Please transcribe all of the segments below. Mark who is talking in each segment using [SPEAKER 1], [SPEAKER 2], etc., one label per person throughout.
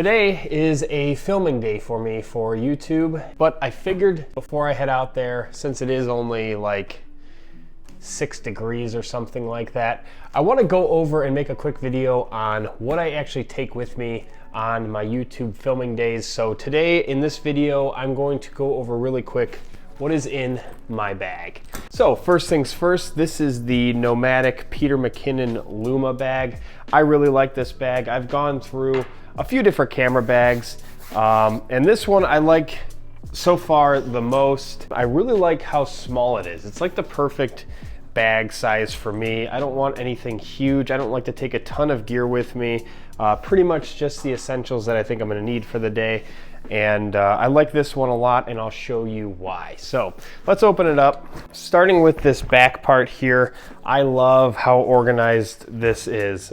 [SPEAKER 1] Today is a filming day for me for YouTube, but I figured before I head out there, since it is only like 6 degrees or something like that, I want to go over and make a quick video on what I actually take with me on my YouTube filming days. So today in this video, I'm going to go over really quick what is in my bag. So first things first, this is the Nomatic Peter Mckinnon Luma Bag. I really like this bag. I've gone through a few different camera bags, and this one I like so far the most. I really like how small it is. It's like the perfect bag size for me. I don't want anything huge. I don't like to take a ton of gear with me. Pretty much just the essentials that I think I'm gonna need for the day. And I like this one a lot, and I'll show you why. So let's open it up. Starting with this back part here, I love how organized this is.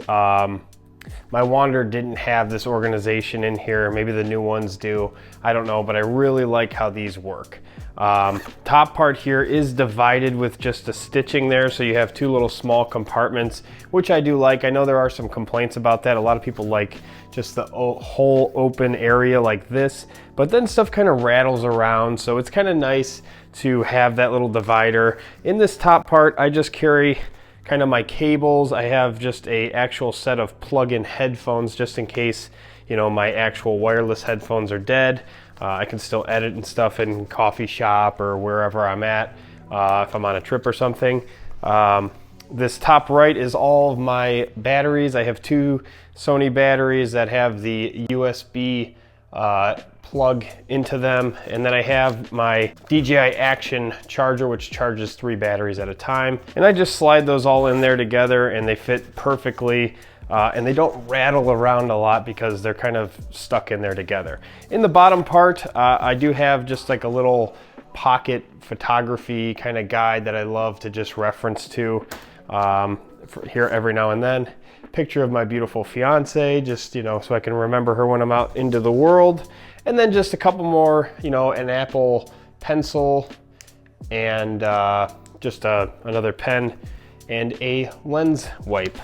[SPEAKER 1] My Wander didn't have this organization in here. Maybe the new ones do. I don't know, but I really like how these work. Top part here is divided with just a stitching there, so you have two little small compartments, which I do like. I know there are some complaints about that. A lot of people like just the whole open area like this, but then stuff kind of rattles around, so it's kind of nice to have that little divider. In this top part, I just carry kind of my cables. I have just a actual set of plug-in headphones just in case, you know, my actual wireless headphones are dead. I can still edit and stuff in coffee shop or wherever I'm at, if I'm on a trip or something. This top right is all of my batteries. I have two Sony batteries that have the USB plug into them, and then I have my DJI Action charger, which charges 3 batteries at a time, and I just slide those all in there together and they fit perfectly, and they don't rattle around a lot because they're kind of stuck in there together. In the bottom part, I do have just like a little pocket photography kind of guide that I love to just reference to here every now and then. Picture of my beautiful fiance, just, you know, so I can remember her when I'm out into the world. And then just a couple more, you know, an Apple Pencil and just another pen and a lens wipe.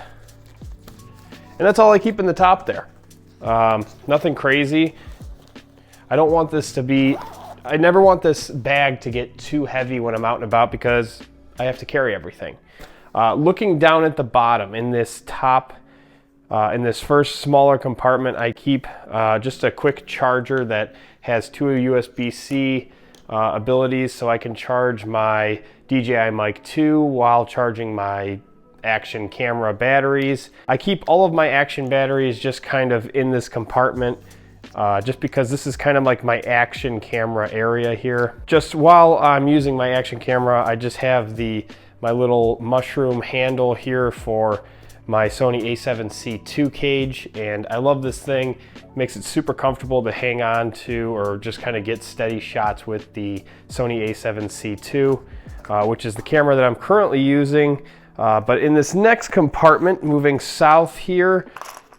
[SPEAKER 1] And that's all I keep in the top there. Nothing crazy. I don't want this to be, I never want this bag to get too heavy when I'm out and about because I have to carry everything. Looking down at the bottom in this top, in this first smaller compartment, I keep just a quick charger that has 2 USB-C abilities, so I can charge my DJI Mic 2 while charging my action camera batteries. I keep all of my action batteries just kind of in this compartment, just because this is kind of like my action camera area here. Just while I'm using my action camera, I just have my little mushroom handle here for my Sony a7C II cage, and I love this thing. It makes it super comfortable to hang on to or just kind of get steady shots with the Sony a7C II, which is the camera that I'm currently using. But in this next compartment, moving south here,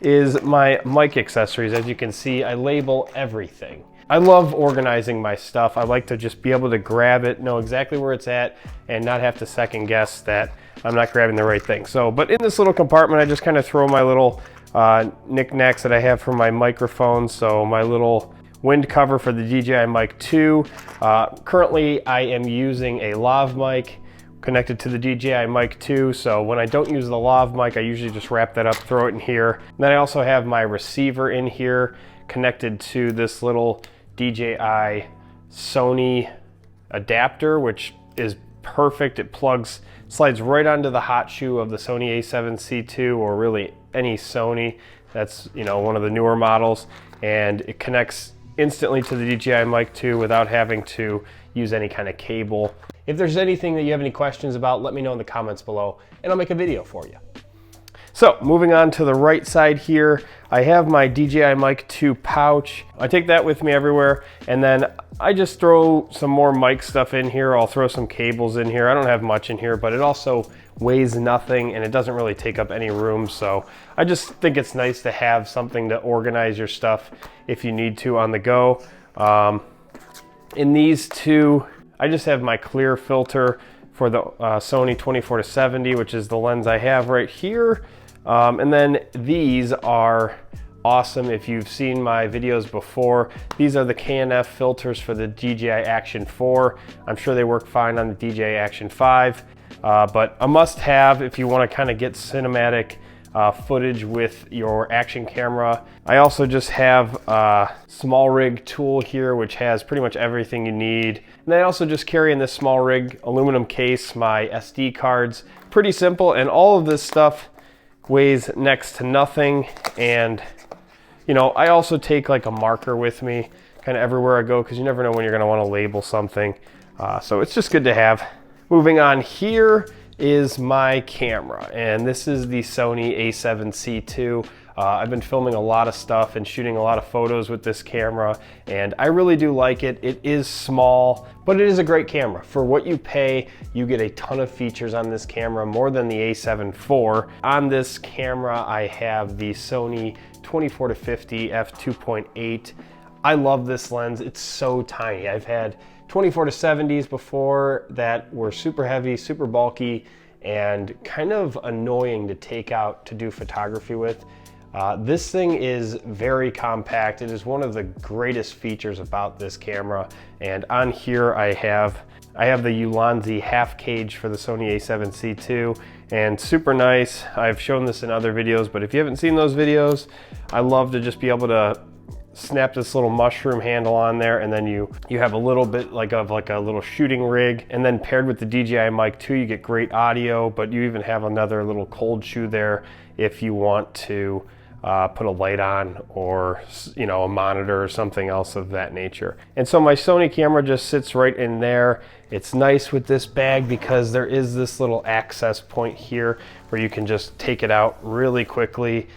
[SPEAKER 1] is my mic accessories. As you can see, I label everything. I love organizing my stuff. I like to just be able to grab it, know exactly where it's at, and not have to second guess that I'm not grabbing the right thing. So, but in this little compartment, I just kind of throw my little knickknacks that I have for my microphone. So my little wind cover for the DJI Mic 2. Currently, I am using a lav mic connected to the DJI Mic 2, so when I don't use the lav mic, I usually just wrap that up, throw it in here. And then I also have my receiver in here connected to this little DJI Sony adapter, which is perfect. It slides right onto the hot shoe of the Sony a7C II, or really any Sony that's, you know, one of the newer models, and it connects instantly to the DJI Mic 2 without having to use any kind of cable. If there's anything that you have any questions about, let me know in the comments below and I'll make a video for you. So moving on to the right side here, I have my DJI Mic 2 pouch. I take that with me everywhere, and then I just throw some more mic stuff in here. I'll throw some cables in here. I don't have much in here, but it also weighs nothing and it doesn't really take up any room. So I just think it's nice to have something to organize your stuff if you need to on the go. In these two, I just have my clear filter for the Sony 24-70, which is the lens I have right here. And then these are awesome. If you've seen my videos before, these are the KNF filters for the DJI Action 4. I'm sure they work fine on the DJI Action 5, but a must-have if you want to kind of get cinematic footage with your action camera. I also just have a small rig tool here, which has pretty much everything you need. And I also just carry in this small rig aluminum case my SD cards. Pretty simple, and all of this stuff weighs next to nothing. And you know, I also take like a marker with me kind of everywhere I go, because you never know when you're going to want to label something. So it's just good to have. Moving on, here is my camera, and this is the Sony a7C II. I've been filming a lot of stuff and shooting a lot of photos with this camera, and I really do like it. It is small, but it is a great camera. For what you pay, you get a ton of features on this camera, more than the a7 IV. On this camera, I have the Sony 24-50 f2.8. I love this lens. It's so tiny. I've had 24-70s before that were super heavy, super bulky, and kind of annoying to take out to do photography with. This thing is very compact. It is one of the greatest features about this camera. And on here I have the Ulanzi half cage for the Sony a7C II, and super nice. I've shown this in other videos, but if you haven't seen those videos, I love to just be able to snap this little mushroom handle on there, and then you have a little bit like a little shooting rig, and then paired with the DJI mic too, you get great audio, but you even have another little cold shoe there if you want to put a light on, or you know, a monitor or something else of that nature. And so my Sony camera just sits right in there. It's nice with this bag because there is this little access point here where you can just take it out really quickly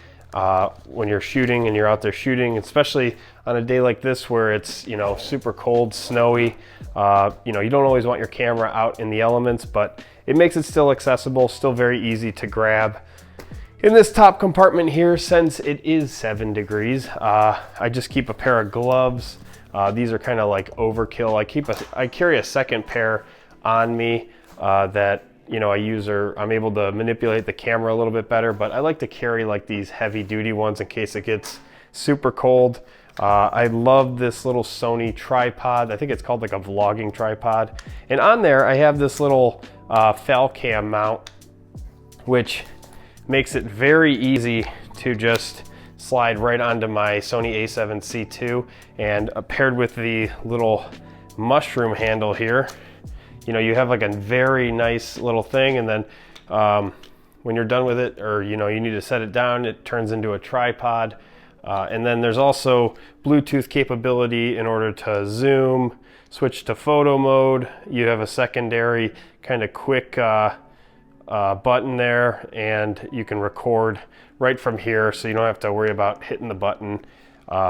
[SPEAKER 1] when you're shooting and you're out there shooting, especially on a day like this where it's, you know, super cold, snowy. You know, you don't always want your camera out in the elements, but it makes it still accessible, still very easy to grab. In this top compartment here, since it is 7 degrees, I just keep a pair of gloves. These are kind of like overkill. I carry a second pair on me that, you know, I'm able to manipulate the camera a little bit better, but I like to carry like these heavy duty ones in case it gets super cold. I love this little Sony tripod. I think it's called like a vlogging tripod. And on there, I have this little Falcam mount, which makes it very easy to just slide right onto my Sony a7C II, and paired with the little mushroom handle here, you know, you have like a very nice little thing, and then when you're done with it, or you know, you need to set it down, it turns into a tripod. And then there's also Bluetooth capability in order to zoom, switch to photo mode. You have a secondary kind of quick button there, and you can record right from here, so you don't have to worry about hitting the button.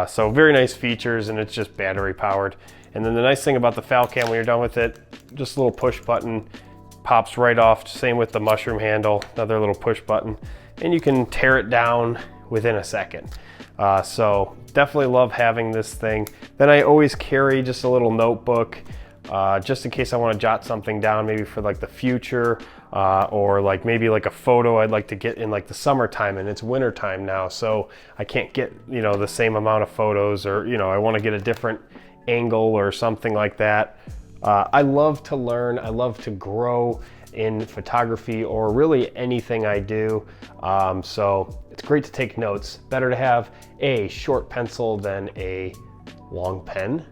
[SPEAKER 1] So very nice features, and it's just battery powered. And then the nice thing about the Falcam, when you're done with it, just a little push button pops right off. Same with the mushroom handle, another little push button, and you can tear it down within a second. So definitely love having this thing. Then I always carry just a little notebook, just in case I want to jot something down, maybe for like the future, or like maybe like a photo I'd like to get in like the summertime, and it's winter time now, so I can't get, you know, the same amount of photos, or you know, I want to get a different angle or something like that. I love to learn, I love to grow in photography, or really anything I do. So it's great to take notes. Better to have a short pencil than a long pen.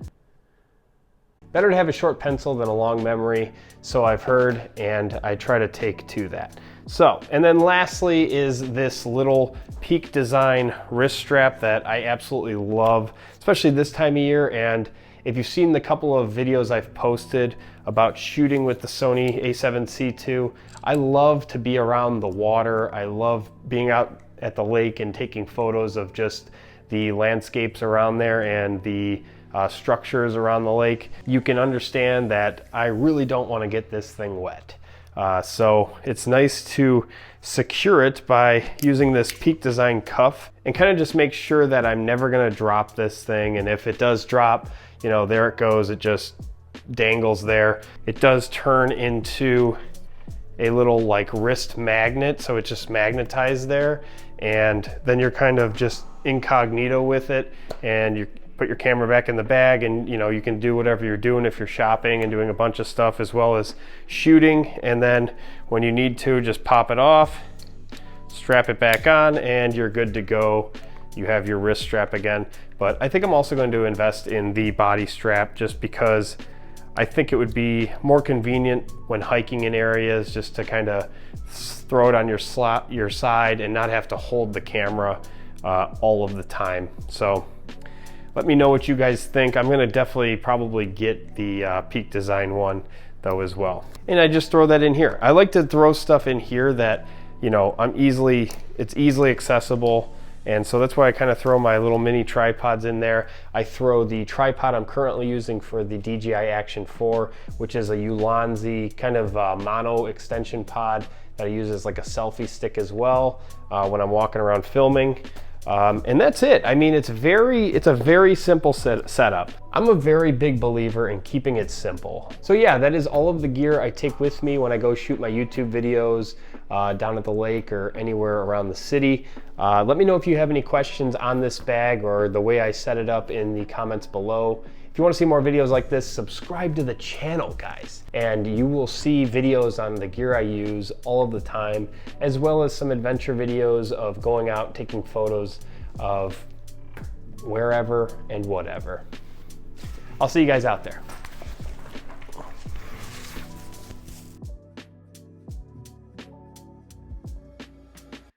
[SPEAKER 1] Better to have a short pencil than a long memory, so I've heard, and I try to take to that. So, and then lastly is this little Peak Design wrist strap that I absolutely love, especially this time of year. And if you've seen the couple of videos I've posted about shooting with the Sony a7C II, I love to be around the water. I love being out at the lake and taking photos of just the landscapes around there and the structures around the lake. You can understand that I really don't want to get this thing wet. So it's nice to secure it by using this Peak Design cuff, and kind of just make sure that I'm never going to drop this thing. And if it does drop, you know, there it goes, it just dangles there. It does turn into a little like wrist magnet, so it's just magnetized there, and then you're kind of just incognito with it, and you put your camera back in the bag, and you know, you can do whatever you're doing if you're shopping and doing a bunch of stuff as well as shooting. And then when you need to, just pop it off, strap it back on, and you're good to go. You have your wrist strap again. But I think I'm also going to invest in the body strap, just because I think it would be more convenient when hiking in areas, just to kind of throw it on your side and not have to hold the camera all of the time. So let me know what you guys think. I'm going to definitely probably get the Peak Design one though as well. And I just throw that in here. I like to throw stuff in here that, you know, it's easily accessible. And so that's why I kind of throw my little mini tripods in there. I throw the tripod I'm currently using for the DJI Action 4, which is a Ulanzi kind of mono extension pod that I use as like a selfie stick as well when I'm walking around filming. And that's it. I mean, it's a very simple setup. I'm a very big believer in keeping it simple. So yeah, that is all of the gear I take with me when I go shoot my YouTube videos down at the lake or anywhere around the city. Let me know if you have any questions on this bag or the way I set it up in the comments below. If you want to see more videos like this, subscribe to the channel, guys, and you will see videos on the gear I use all of the time, as well as some adventure videos of going out taking photos of wherever and whatever. I'll see you guys out there.